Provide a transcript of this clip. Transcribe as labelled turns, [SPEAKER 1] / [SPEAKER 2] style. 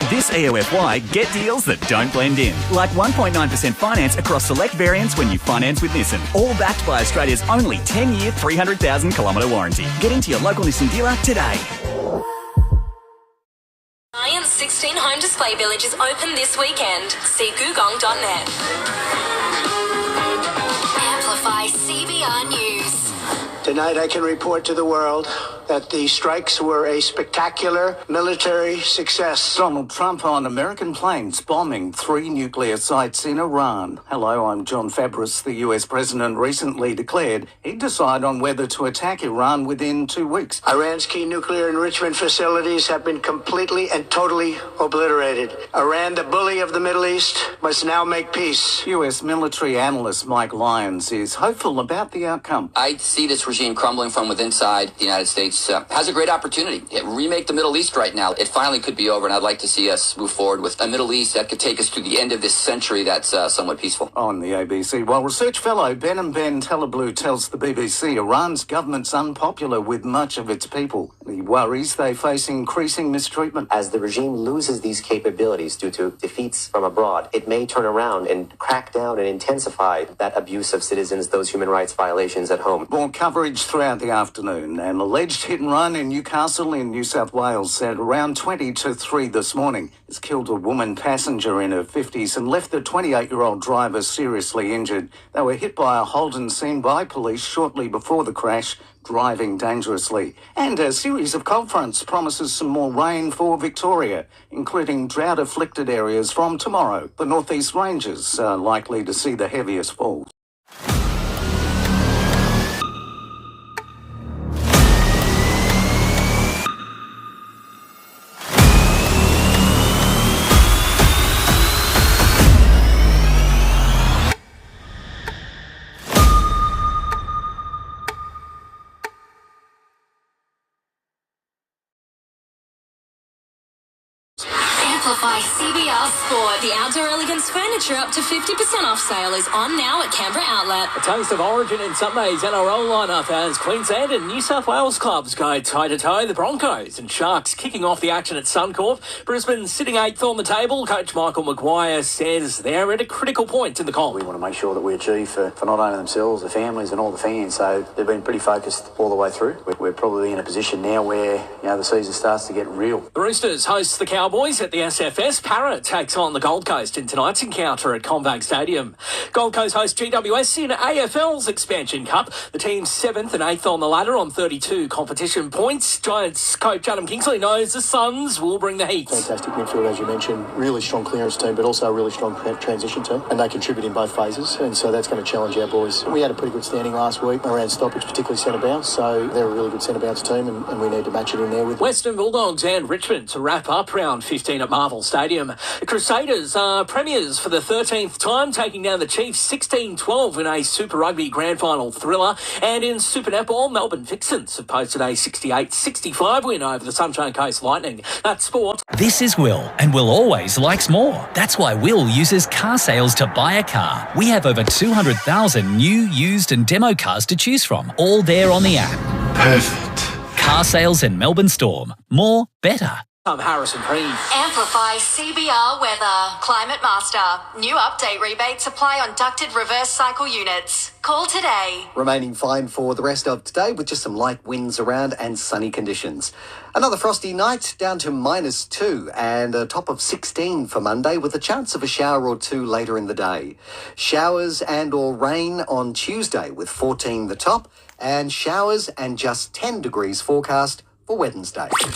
[SPEAKER 1] This EOFY, get deals that don't blend in. Like 1.9% finance across select variants when you finance with Nissan. All backed by Australia's only 10-year, 300,000-kilometre warranty. Get into your local Nissan dealer today.
[SPEAKER 2] Giant's 16 Home Display Village is open this weekend. See googong.net. Amplify CBR News.
[SPEAKER 3] Tonight I can report to the world that the strikes were a spectacular military success.
[SPEAKER 4] Donald Trump on American planes bombing 3 nuclear sites in Iran. Hello, I'm John Fabris. The US president recently declared he'd decide on whether to attack Iran within 2 weeks.
[SPEAKER 3] Iran's key nuclear enrichment facilities have been completely and totally obliterated. Iran, the bully of the Middle East, must now make peace.
[SPEAKER 4] US military analyst Mike Lyons is hopeful about the outcome.
[SPEAKER 5] I see this regime crumbling from within inside the United States. Has a great opportunity. Remake the Middle East right now. It finally could be over, and I'd like to see us move forward with a Middle East that could take us to the end of this century that's somewhat peaceful.
[SPEAKER 4] On the ABC, while research fellow Ben Tellerblue tells the BBC Iran's government's unpopular with much of its people. He worries they face increasing mistreatment.
[SPEAKER 6] As the regime loses these capabilities due to defeats from abroad, it may turn around and crack down and intensify that abuse of citizens, those human rights violations at home.
[SPEAKER 4] More coverage throughout the afternoon. An alleged hit and run in Newcastle in New South Wales at around 20 to 3 this morning has killed a woman passenger in her 50s and left the 28-year-old driver seriously injured. They were hit by a Holden seen by police shortly before the crash, driving dangerously. And a series of cold fronts promises some more rain for Victoria, including drought-afflicted areas from tomorrow. The Northeast Ranges are likely to see the heaviest falls.
[SPEAKER 2] Amplify CBR Sport. The outdoor elegance furniture up to 50% off sale is on now at Canberra Outlet.
[SPEAKER 7] A taste of origin in Sunday's NRL lineup as Queensland and New South Wales clubs go toe-to-toe. The Broncos and Sharks kicking off the action at Suncorp. Brisbane sitting 8th on the table. Coach Michael Maguire says they're at a critical point in the comp.
[SPEAKER 8] We want to make sure that we achieve for not only themselves, the families and all the fans. So they've been pretty focused all the way through. We're probably in a position now where the season starts to get real.
[SPEAKER 7] The Roosters host the Cowboys at the SFS. Para takes on the Gold Coast in tonight's encounter at CommBank Stadium. Gold Coast host GWS in AFL's Expansion Cup. The team's 7th and 8th on the ladder on 32 competition points. Giants coach Adam Kingsley knows the Suns will bring the heat.
[SPEAKER 9] Fantastic midfield, as you mentioned. Really strong clearance team, but also a really strong transition team. And they contribute in both phases, and so that's going to challenge our boys. We had a pretty good standing last week around stoppage, particularly centre bounce, so they're a really good centre bounce team, and we need to match it in there with
[SPEAKER 7] Western Bulldogs and Richmond to wrap up round 15 at Marvel Stadium. The Crusaders are premiers for the 13th time, taking down the Chiefs 16-12 in a Super Rugby Grand Final thriller. And in Super Netball, Melbourne Vixens have posted a 68-65 win over the Sunshine Coast Lightning. That's sport.
[SPEAKER 10] This is Will, and Will always likes more. That's why Will uses car sales to buy a car. We have over 200,000 new, used and demo cars to choose from, all there on the app.
[SPEAKER 11] Perfect.
[SPEAKER 10] Car sales in Melbourne Storm. More, better.
[SPEAKER 7] I'm Harrison Prebe.
[SPEAKER 2] Amplify CBR weather. Climate Master. New update rebates apply on ducted reverse cycle units. Call today.
[SPEAKER 12] Remaining fine for the rest of today with just some light winds around and sunny conditions. Another frosty night down to -2 and a top of 16 for Monday with a chance of a shower or two later in the day. Showers and or rain on Tuesday with 14 the top and showers and just 10 degrees forecast for Wednesday.